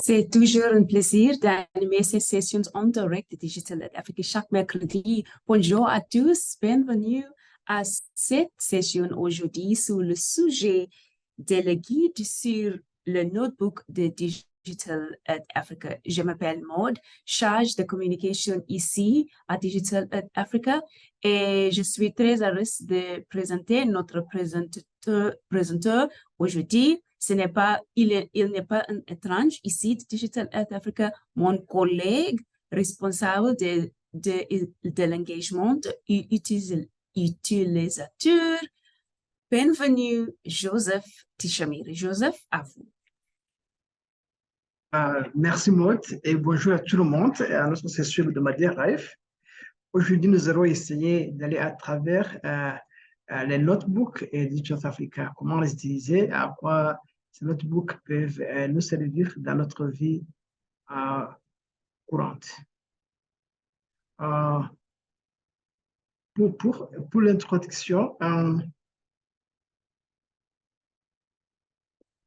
C'est toujours un plaisir d'animer ces sessions en direct de Digital Africa chaque mercredi. Bonjour à tous, bienvenue à cette session aujourd'hui sur le sujet de le guide sur le notebook de Digital Africa. Je m'appelle Maud, charge de communication ici à Digital Africa et je suis très heureuse de présenter notre présenteur aujourd'hui. Il n'est pas un étrange ici de Digital Earth Africa, mon collègue responsable de l'engagement utilisateur. Bienvenue, Joseph Tishamir. Joseph, à vous. Merci Maud et bonjour à tout le monde à notre session de Madi Live. Aujourd'hui, nous allons essayer d'aller à travers les notebooks et Digital Africa, comment les utiliser, à quoi ces notebooks peuvent nous servir dans notre vie courante. Pour l'introduction,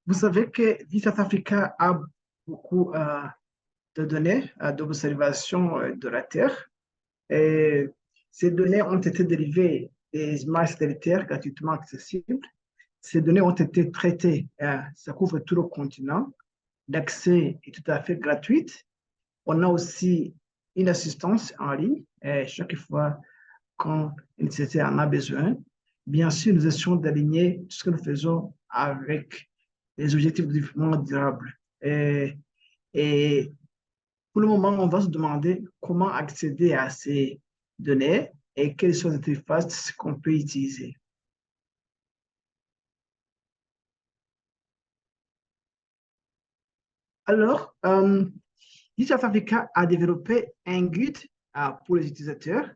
vous savez que Digital Africa a beaucoup de données d'observation de la Terre. Et ces données ont été dérivées des images satellitaires gratuitement accessibles. Ces données ont été traitées, ça couvre tout le continent. L'accès est tout à fait gratuit. On a aussi une assistance en ligne chaque fois quand une société en a besoin. Bien sûr, nous essayons d'aligner tout ce que nous faisons avec les objectifs de développement durable. Et pour le moment, on va se demander comment accéder à ces données et quelles sont les interfaces qu'on peut utiliser. Alors, Digital Africa a développé un guide pour les utilisateurs.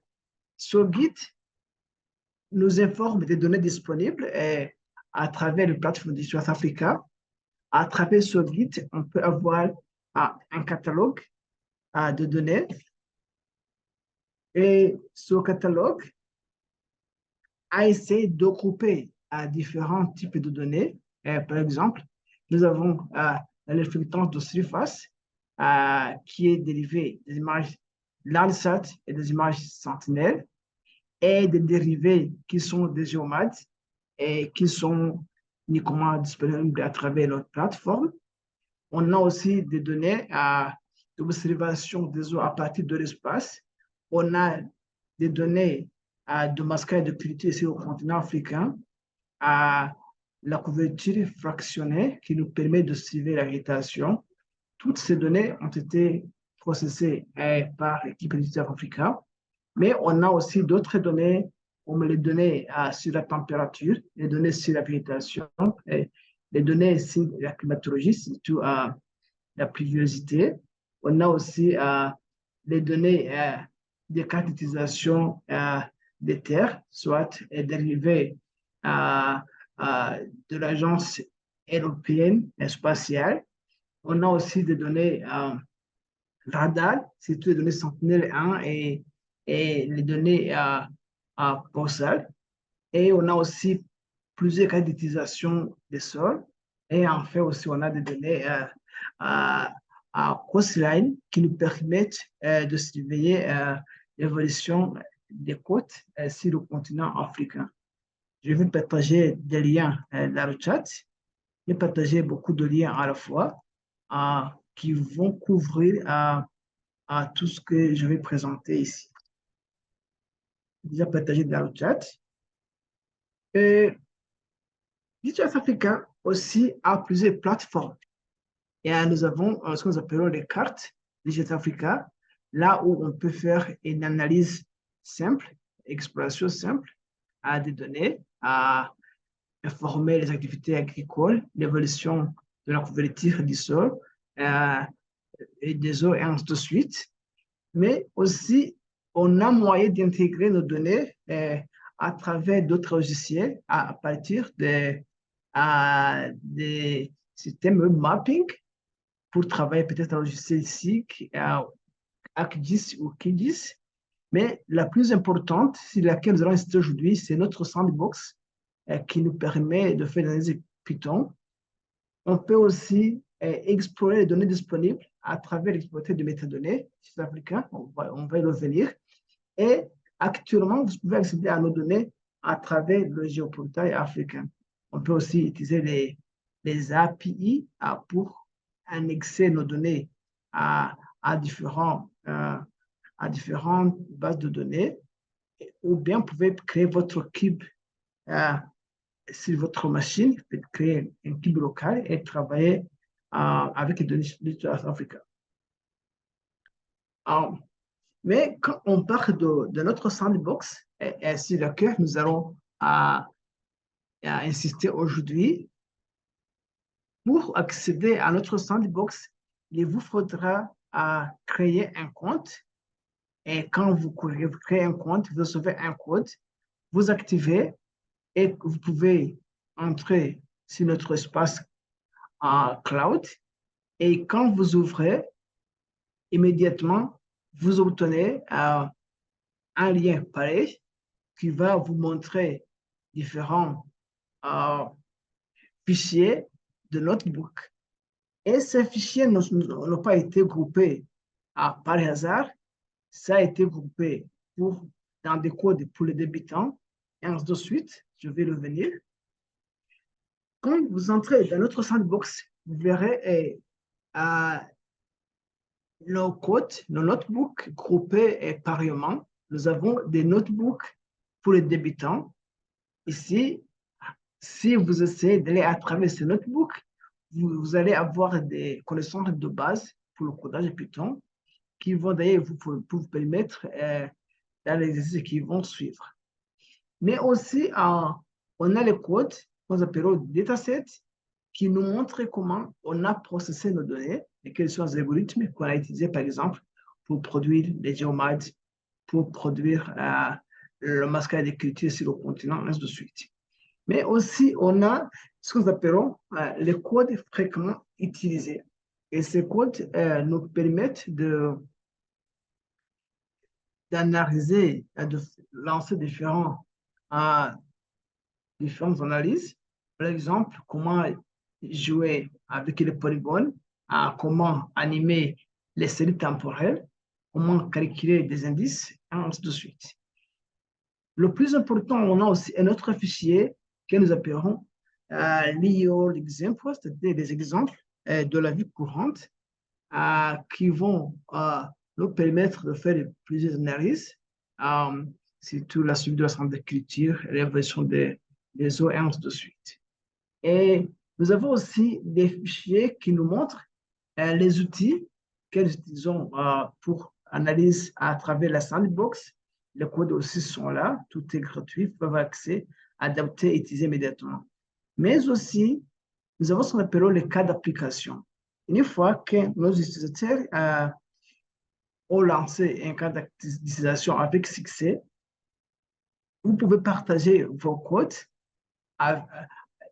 Ce guide nous informe des données disponibles à travers le plateforme Digital Africa. À travers ce guide, on peut avoir un catalogue de données. Et ce catalogue a essayé de grouper différents types de données. Par exemple, nous avons la réflectance de surface qui est dérivée des images Landsat et des images Sentinelle et des dérivés qui sont des géomètres et qui sont uniquement disponibles à travers notre plateforme. On a aussi des données d'observation des eaux à partir de l'espace. On a des données de masquage d'activité ici au continent africain, la couverture fractionnée qui nous permet de suivre la végétation. Toutes ces données ont été processées par l'équipe Digital Africa, mais on a aussi d'autres données, comme les données sur la température, les données sur la végétation, et les données sur la climatologie, surtout la pluviosité. On a aussi les données des cartes d'utilisation des terres, soit dérivées de l'Agence européenne spatiale. On a aussi des données radar, surtout les données Sentinelle-1 et les données postales. Et on a aussi plusieurs cas d'utilisation des sols. Et en fait aussi, on a des données coastline qui nous permettent de surveiller l'évolution des côtes sur le continent africain. Je vais partager des liens dans le chat. Je vais partager beaucoup de liens à la fois qui vont couvrir tout ce que je vais présenter ici. Déjà partagé dans le chat. Et Digital Africa aussi a plusieurs plateformes. Et nous avons ce que nous appelons les cartes Digital Africa, là où on peut faire une analyse simple, exploration simple des données, à informer les activités agricoles, l'évolution de la couverture du sol et des eaux et ainsi de suite. Mais aussi, on a moyen d'intégrer nos données à travers d'autres logiciels à partir des systèmes web mapping pour travailler peut-être un logiciel ici, ArcGIS ou QGIS. Mais la plus importante, sur laquelle nous allons insister aujourd'hui, c'est notre sandbox qui nous permet de faire des analyses Python. On peut aussi explorer les données disponibles à travers l'explorateur de métadonnées sud-africain. On va y revenir. Et actuellement, vous pouvez accéder à nos données à travers le géoportail africain. On peut aussi utiliser les API pour annexer nos données à différentes bases de données, ou bien vous pouvez créer votre cube sur votre machine, vous pouvez créer un cube local et travailler avec les données sud-africaines. Mais quand on parle de notre sandbox, et sur lequel nous allons insister aujourd'hui, pour accéder à notre sandbox, il vous faudra créer un compte. Et quand vous créez un compte, vous recevez un code, vous activez et vous pouvez entrer sur notre espace cloud. Et quand vous ouvrez, immédiatement, vous obtenez un lien pareil qui va vous montrer différents fichiers de notebook. Et ces fichiers n'ont pas été groupés par hasard. Ça a été groupé dans des codes pour les débutants, et ainsi de suite. Je vais revenir. Quand vous entrez dans notre sandbox, vous verrez nos codes, nos notebooks groupés pareillement. Nous avons des notebooks pour les débutants. Ici, si vous essayez d'aller à travers ces notebooks, vous allez avoir des connaissances de base pour le codage Python qui vont d'ailleurs vous permettre dans les exercices qui vont suivre. Mais aussi, on a les codes qu'on appelle datasets qui nous montrent comment on a processé nos données et quels sont les algorithmes qu'on a utilisés, par exemple, pour produire les géomades, pour produire le masquage d'écriture sur le continent, ainsi de suite. Mais aussi, on a ce que nous appelons les codes fréquemment utilisés. Et ces codes nous permettent d'analyser, de lancer différentes analyses. Par exemple, comment jouer avec les polygones, comment animer les séries temporelles, comment calculer des indices, et ainsi de suite. Le plus important, on a aussi un autre fichier que nous appellerons real examples, c'est-à-dire des exemples de la vie courante qui vont nous permettre de faire plusieurs analyses, surtout la suite de la santé d'écriture, l'évaluation des eaux et ainsi de suite. Et nous avons aussi des fichiers qui nous montrent les outils que nous utilisons pour analyse à travers la sandbox. Les codes aussi sont là, tout est gratuit, vous pouvez avoir accès, adapter et utiliser immédiatement. Mais aussi, nous avons ce qu'on appelle les cas d'application. Une fois que nos utilisateurs ont lancé un cas d'utilisation avec succès, vous pouvez partager vos codes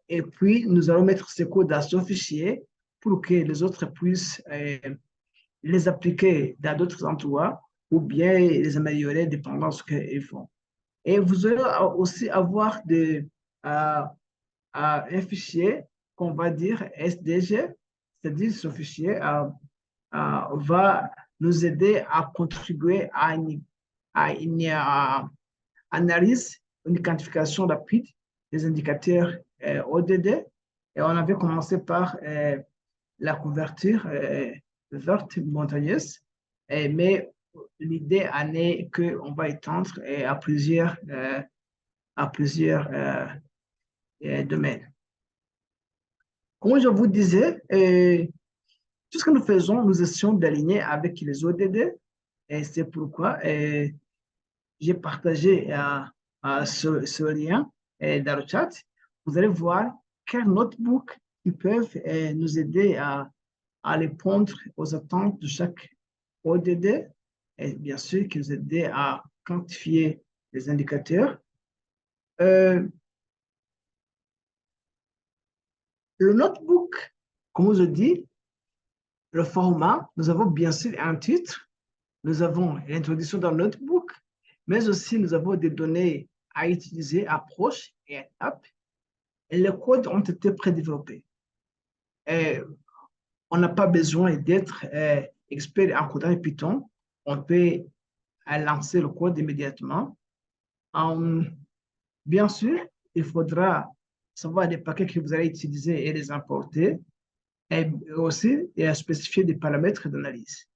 et puis nous allons mettre ces codes dans ce fichier pour que les autres puissent les appliquer dans d'autres endroits ou bien les améliorer dépendant de ce qu'ils font. Et vous allez aussi avoir un fichier qu'on va dire SDG, c'est-à-dire ce fichier va nous aider à contribuer à une analyse, une quantification rapide des indicateurs ODD. Et on avait commencé par la couverture verte montagneuse, mais l'idée en est qu'on va étendre à plusieurs domaines. Comme je vous disais, tout ce que nous faisons, nous essayons d'aligner avec les ODD, et c'est pourquoi j'ai partagé ce lien dans le chat. Vous allez voir quels notebooks qui peuvent nous aider à répondre aux attentes de chaque ODD et bien sûr qui nous aident à quantifier les indicateurs. Le notebook, comme je dis, le format, nous avons bien sûr un titre, nous avons l'introduction dans le notebook, mais aussi nous avons des données à utiliser, approches et étapes, et les codes ont été prédéveloppés. on n'a pas besoin d'être expert en codage Python. On peut lancer le code immédiatement. Bien sûr, il faudra savoir les paquets que vous allez utiliser et les importer, et aussi spécifier des paramètres d'analyse.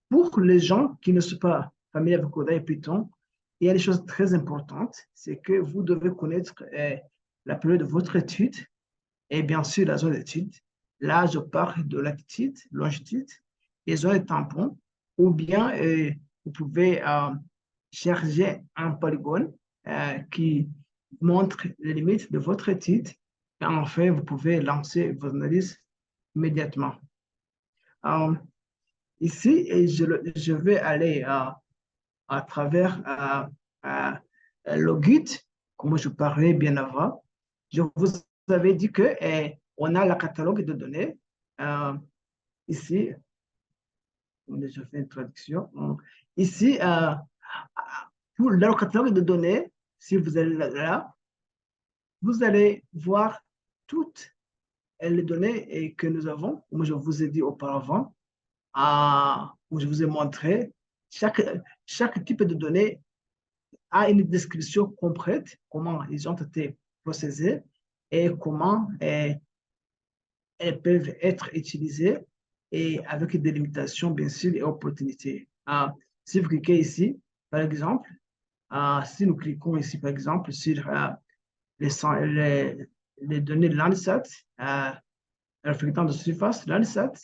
Pour les gens qui ne sont pas familiers avec Coda et Python, il y a des choses très importantes. C'est que vous devez connaître la période de votre étude et bien sûr la zone d'étude. Là, je parle de latitude, longitude, les zones de tampons, ou bien vous pouvez charger un polygone qui montre les limites de votre étude. Et enfin, vous pouvez lancer vos analyses immédiatement. Euh, Ici, et je vais aller à travers le guide, comme je parlais bien avant. Je vous avais dit que on a le catalogue de données. Ici, je fais une traduction. Ici, pour le catalogue de données, si vous allez là, vous allez voir toutes les données que nous avons, comme je vous ai dit auparavant, où je vous ai montré. Chaque type de données a une description complète, comment ils ont été processés et comment elles peuvent être utilisées et avec des limitations, bien sûr, et opportunités. Si vous cliquez ici, par exemple, si nous cliquons ici, par exemple, sur les données de Landsat, reflétant de surface, Landsat,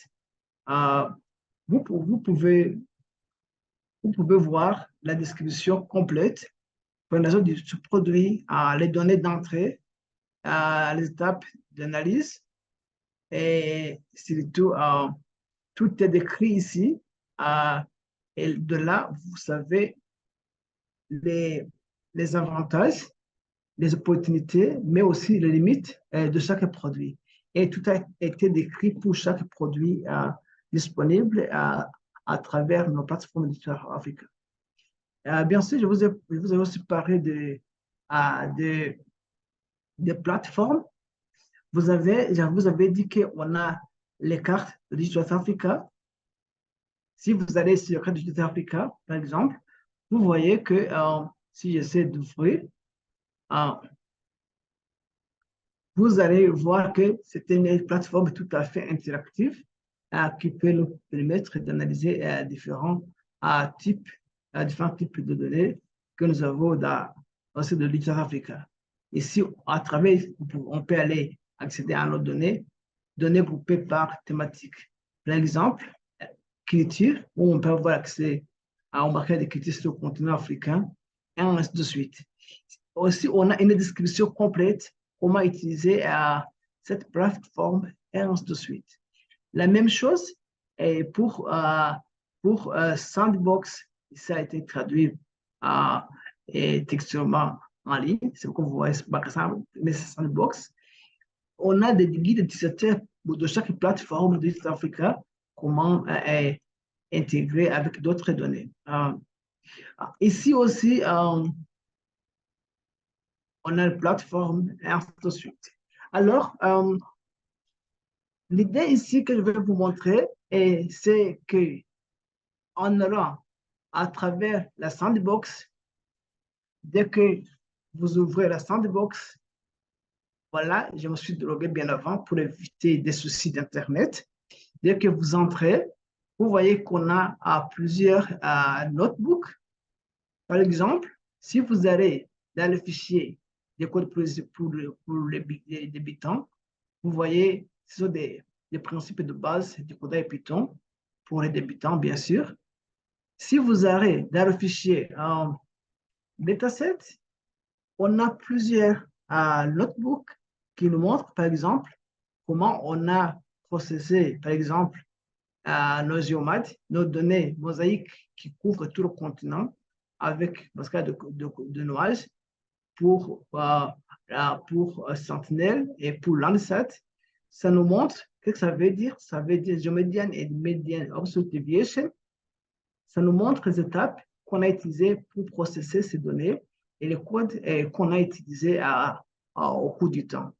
vous pouvez voir la description complète pour la zone du produit, les données d'entrée, les étapes d'analyse et surtout, tout est décrit ici. Et de là, vous savez les, les avantages, les opportunités, mais aussi les limites de chaque produit. Et tout a été décrit pour chaque produit disponible à travers nos plateformes d'histoire africaine. Bien sûr, je vous ai aussi parlé de plateformes. Vous avez dit qu'on a les cartes de l'histoire africaine. Si vous allez sur la carte de l'histoire africaine, par exemple, vous voyez que si j'essaie d'ouvrir, euh, vous allez voir que c'est une plateforme tout à fait interactive qui peut nous permettre d'analyser différents types de données que nous avons dans de l'histoire africaine. Ici, à travers, on peut aller accéder à nos données groupées par thématique. Par exemple, culture, où on peut avoir accès au marqueur de culture sur le continent africain, et ainsi de suite. Aussi, on a une description complète comment utiliser cette plateforme, et ainsi de suite. La même chose est pour Sandbox, ça a été traduit textuellement en ligne, c'est comme vous voyez, mais c'est Sandbox. On a des guides utilisateurs de chaque plateforme de East Africa, comment intégrer avec d'autres données. Ici aussi, on a une plateforme et ainsi de suite. Alors, l'idée ici que je vais vous montrer, c'est qu'on aura à travers la sandbox, dès que vous ouvrez la sandbox, voilà, je me suis drogué bien avant pour éviter des soucis d'Internet. Dès que vous entrez, vous voyez qu'on a plusieurs notebooks. Par exemple, si vous allez dans le fichier des codes pour les débutants, vous voyez, ce sont des principes de base du codage Python pour les débutants, bien sûr. Si vous allez dans le fichier dataset, on a plusieurs notebooks qui nous montrent, par exemple, comment on a processé, par exemple, nos géomètres, nos données mosaïques qui couvrent tout le continent avec parce qu'il y a de nuages pour Sentinel et pour Landsat. Ça nous montre ce que ça veut dire. Ça veut dire géomedian et median absolute deviation. Ça nous montre les étapes qu'on a utilisées pour processer ces données et les codes qu'on a utilisés au cours du temps.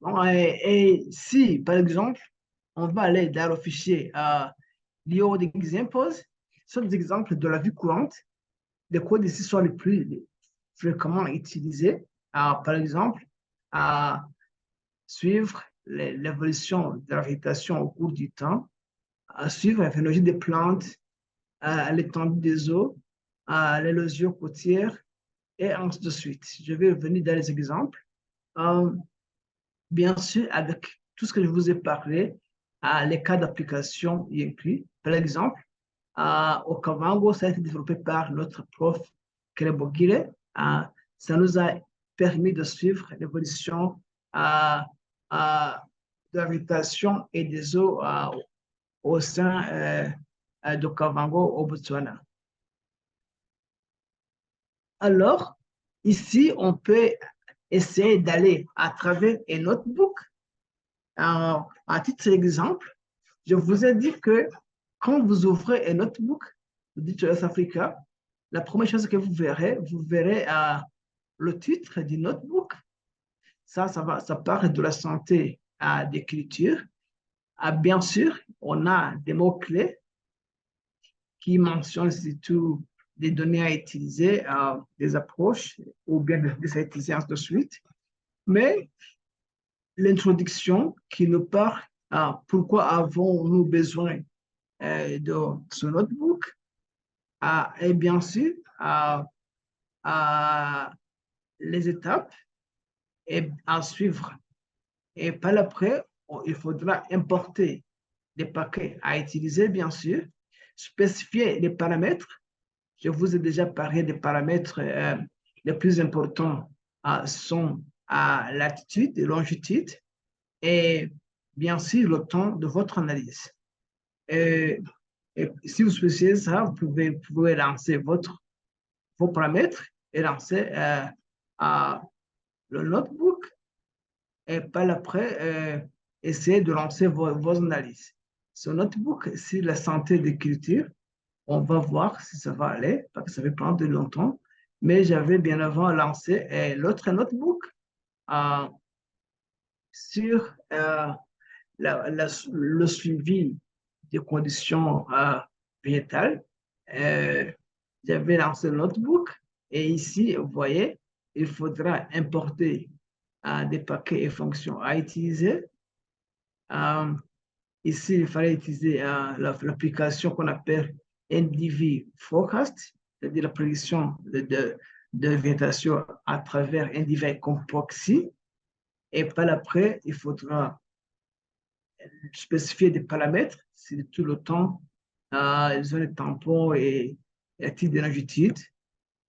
Bon, et si, par exemple, on va aller dans le fichier l'IO examples, ce sont des exemples de la vie courante. Les codes ici sont les plus fréquemment utilisés. Par exemple, à suivre l'évolution de la végétation au cours du temps, à suivre la phénologie des plantes, l'étendue des eaux, l'érosion côtière, et ainsi de suite. Je vais revenir dans les exemples. Euh, Bien sûr, avec tout ce que je vous ai parlé, les cas d'application y inclus. Par exemple, au Kavango, ça a été développé par notre prof Kelebogile. Ça nous a permis de suivre l'évolution euh, euh, de la végétation et des eaux au sein de Kavango au Botswana. Alors, ici, on peut essayer d'aller à travers un notebook. À titre d'exemple, je vous ai dit que quand vous ouvrez un notebook de DTS Africa, la première chose que vous verrez le titre du notebook. Ça parle de la santé d'écriture. Bien sûr, on a des mots-clés qui mentionnent surtout des données à utiliser, des approches ou bien des à utiliser ainsi de suite. Mais l'introduction qui nous parle pourquoi avons-nous besoin de ce notebook et bien sûr les étapes et à suivre. Et par après, il faudra importer des paquets à utiliser, bien sûr, spécifier les paramètres. Je vous ai déjà parlé des paramètres les plus importants sont latitude et longitude et bien sûr le temps de votre analyse. Et, et si vous spécifiez ça, vous pouvez lancer vos paramètres et lancer le notebook et par après, essayer de lancer vos analyses. Ce notebook, c'est la santé d'écriture. On va voir si ça va aller, parce que ça va prendre de longtemps. Mais j'avais bien avant lancé l'autre notebook euh, sur le suivi des conditions végétales. J'avais lancé le notebook et ici, vous voyez, il faudra importer des paquets et fonctions à utiliser. Euh, Ici, il fallait utiliser l'application qu'on appelle NDV Forecast, c'est-à-dire la prédiction de végétation à travers NDV comme proxy. Et par après, il faudra spécifier des paramètres, c'est tout le temps, les zones tampons et les types de longitude.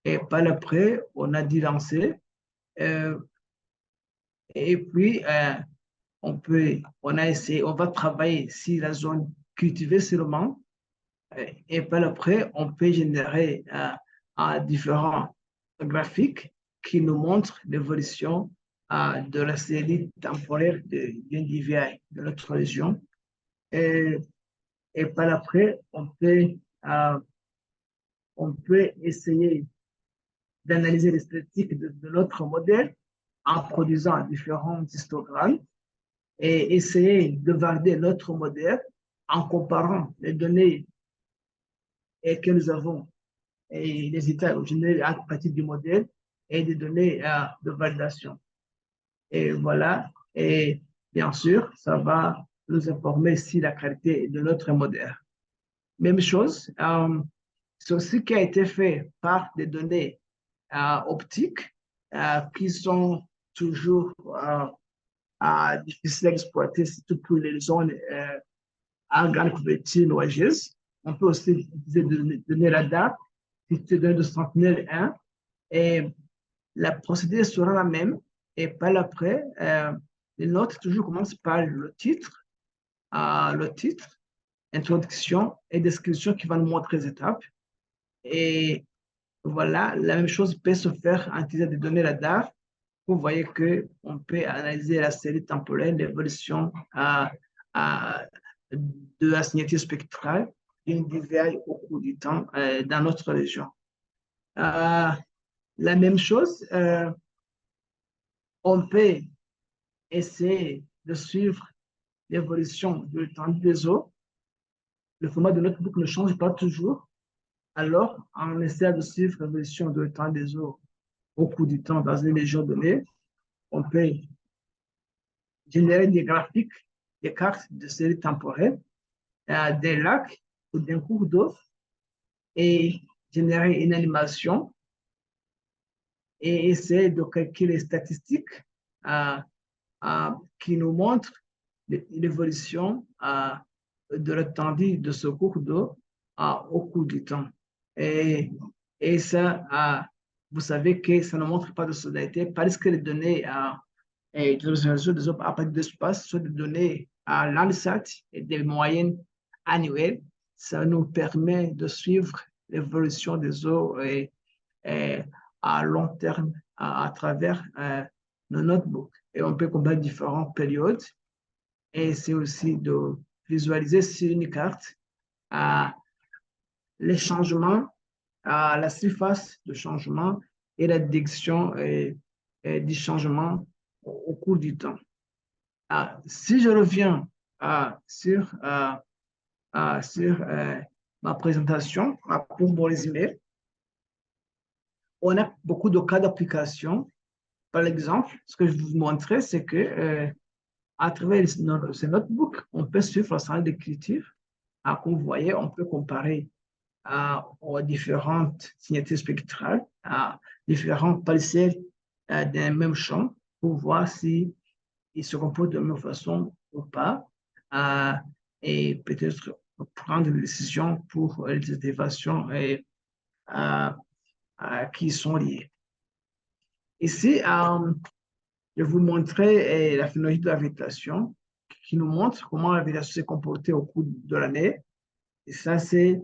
Et par après, on a dit lancer. Euh, et puis, on a essayé, on va travailler sur la zone cultivée seulement. Et par après, on peut générer différents graphiques qui nous montrent l'évolution de la série temporaire d'une DVI de notre région. Et, et par après, on peut essayer d'analyser les statistiques de notre modèle en produisant différents histogrammes et essayer de valider notre modèle en comparant les données que nous avons et les états générés à partir du modèle et des données de validation. Et voilà, et bien sûr, ça va nous informer sur la qualité de notre modèle. Même chose, sur ce qui a été fait par des données optiques qui sont toujours difficiles à exploiter, surtout pour les zones à grande couverture nuageuse. On peut aussi utiliser des données radar, qui te donne de Sentinel-1, et la procédure sera la même, et par après, les notes toujours commencent par le titre, introduction et description qui va nous montrer les étapes. Et voilà, la même chose peut se faire en utilisant des données radar. Vous voyez qu'on peut analyser la série temporelle, l'évolution de la signature spectrale d'une DVI au cours du temps dans notre région. La même chose, on peut essaie de suivre l'évolution de l'étendue des eaux, le format de notre boucle ne change pas toujours. Alors, on essaie de suivre l'évolution de l'étendue des eaux au cours du temps dans une région donnée. On peut générer des graphiques, des cartes de série temporelle, des lacs ou d'un cours d'eau et générer une animation et essayer de calculer les statistiques euh, qui nous montrent l'évolution de l'étendue de ce cours d'eau au cours du temps. Et, et ça, vous savez que ça ne montre pas de saisonnalité parce que les données de l'observation des eaux à partir de l'espace sont des données à Landsat et des moyennes annuelles. Ça nous permet de suivre l'évolution des eaux et à long terme à travers nos notebooks. Et on peut comparer différentes périodes et c'est aussi de visualiser sur une carte euh, les changements, la surface de changement et la direction du changement au cours du temps. Si je reviens sur ma présentation pour mon résumé, on a beaucoup de cas d'application. Par exemple, ce que je vous montrais, c'est que à travers ces notebooks, on peut suivre l'ensemble d'écriture. Comme vous voyez, on peut comparer aux différentes signatures spectrales, à différents parcelles d'un même champ pour voir si ils se comportent de la même façon ou pas, et peut-être prendre des décisions pour les élévations qui sont liées. Ici, je vais vous montrer la phénologie de la végétation qui nous montre comment la végétation s'est comportée au cours de l'année. Et ça, c'est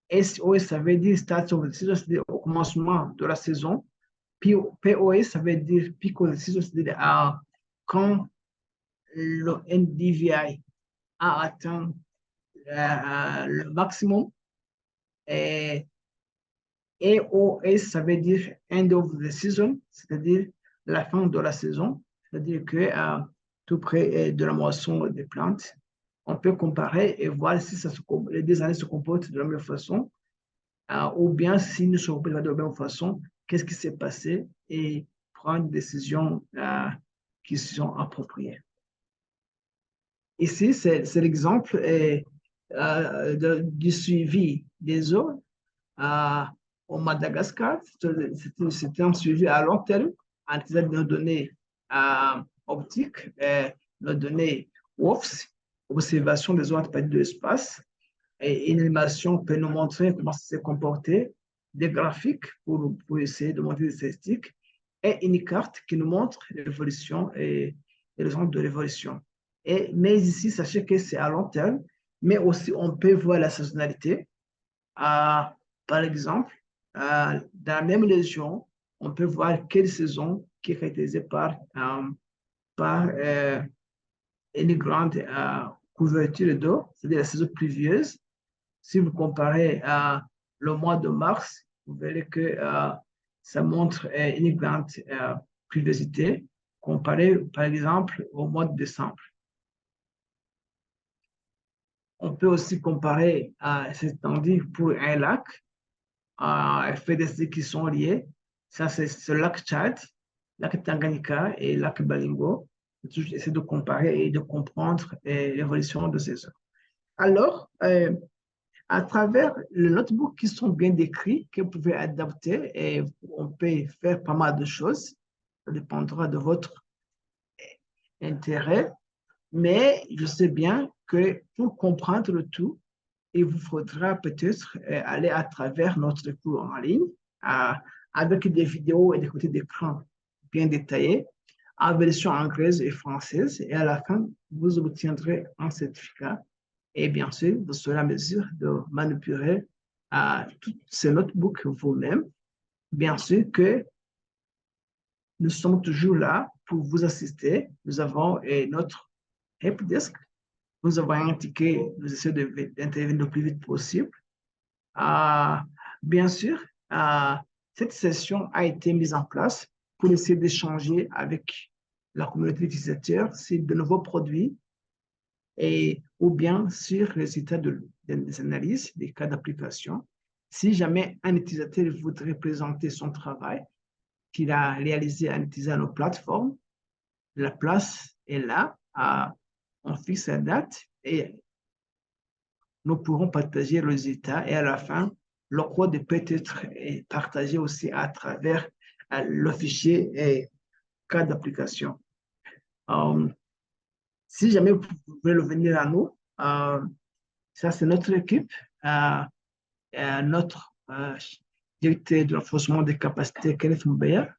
SOS, ça veut dire start of the season, c'est-à-dire au commencement de la saison. POS, ça veut dire peak of the season, c'est-à-dire quand le NDVI a atteint le maximum. Et EOS, ça veut dire end of the season, c'est-à-dire la fin de la saison, c'est-à-dire que tout près de la moisson des plantes, on peut comparer et voir si les deux années se comportent de la même façon, ou bien s'ils ne se comportent pas de la même façon, qu'est-ce qui s'est passé et prendre des décisions qui sont appropriées. Ici, c'est l'exemple du suivi des eaux au Madagascar. C'était un suivi à long terme en utilisant nos données optiques, nos données WOFS, observation des eaux à partir de l'espace. Et une animation peut nous montrer comment ça s'est comporté, des graphiques pour essayer de montrer des statistiques, et une carte qui nous montre l'évolution et l'exemple de l'évolution. Mais ici, sachez que c'est à long terme, mais aussi on peut voir la saisonnalité. Par exemple, dans la même région, on peut voir quelle saison qui est caractérisée par une grande couverture d'eau, c'est-à-dire la saison pluvieuse. Si vous comparez le mois de mars, vous verrez que ça montre une grande pluviosité comparée, par exemple, au mois de décembre. On peut aussi comparer cette étendue pour un lac, effets d'essai qui sont liés. Ça, c'est ce lac Tchad, lac Tanganyika et lac Balingo. J'essaie de comparer et de comprendre l'évolution de ces eaux. Alors, à travers les notebooks qui sont bien décrits, que vous pouvez adapter, et on peut faire pas mal de choses. Ça dépendra de votre intérêt. Mais je sais bien que pour comprendre le tout, il vous faudra peut-être aller à travers notre cours en ligne avec des vidéos et des côtés d'écran bien détaillés en version anglaise et française. Et à la fin, vous obtiendrez un certificat. Et bien sûr, vous serez en mesure de manipuler tous ces notebooks vous-même. Bien sûr que nous sommes toujours là pour vous assister. Nous avons notre helpdesk. Nous avons indiqué, nous essayons d'intervenir le plus vite possible. Bien sûr, cette session a été mise en place pour essayer d'échanger avec la communauté utilisateur sur de nouveaux produits ou bien sur les résultats des analyses, des cas d'application. Si jamais un utilisateur voudrait présenter son travail qu'il a réalisé en utilisant nos plateformes, la place est là, on fixe la date et nous pourrons partager le résultat et à la fin, le code peut être partagé aussi à travers le fichier et cas d'application. Si jamais vous voulez le venir à nous, ça c'est notre équipe, notre directeur de renforcement des capacités, Kenneth Moubeya,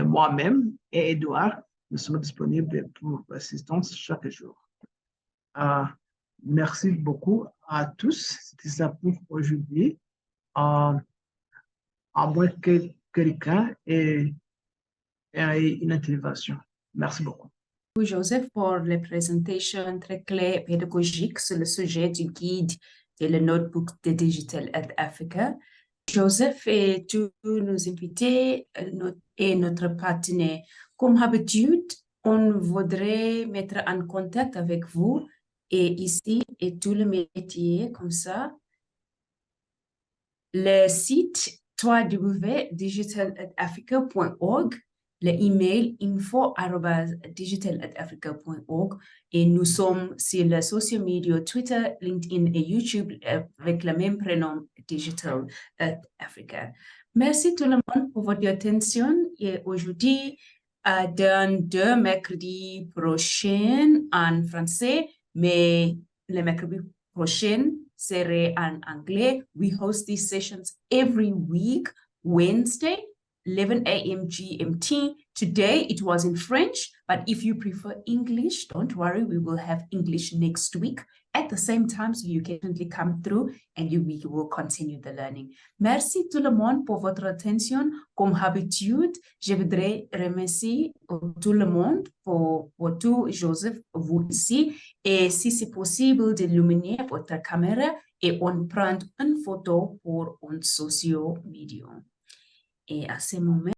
moi-même et Edouard, nous sommes disponibles pour l'assistance chaque jour. Merci beaucoup à tous. C'était ça pour aujourd'hui. À moins que quelqu'un ait une intervention. Merci beaucoup. Joseph, pour les présentations très claires et pédagogiques sur le sujet du guide de le notebook de Digital Earth Africa. Joseph et tous nos invités et notre partenaire. Comme d'habitude, on voudrait mettre en contact avec vous et ici et tous les métiers comme ça. Le site www.digitalearthafrica.org, le email info@digitalearthafrica.org et nous sommes sur les social media Twitter, LinkedIn et YouTube avec le même prénom Digital Earth Africa. Merci tout le monde pour votre attention et aujourd'hui, dans 2 mercredis prochains en français, mais le mercredi prochain serait en anglais. We host these sessions every week, Wednesday, 11 a.m. GMT. Today it was in French, but if you prefer English, don't worry, we will have English next week at the same time, so you can definitely come through and we will continue the learning. Merci tout le monde pour votre attention. Comme d'habitude, je voudrais remercier tout le monde pour tout, Joseph, vous ici. Et si c'est possible d'illuminer votre caméra et on prend une photo pour un social media. Et à ce moment,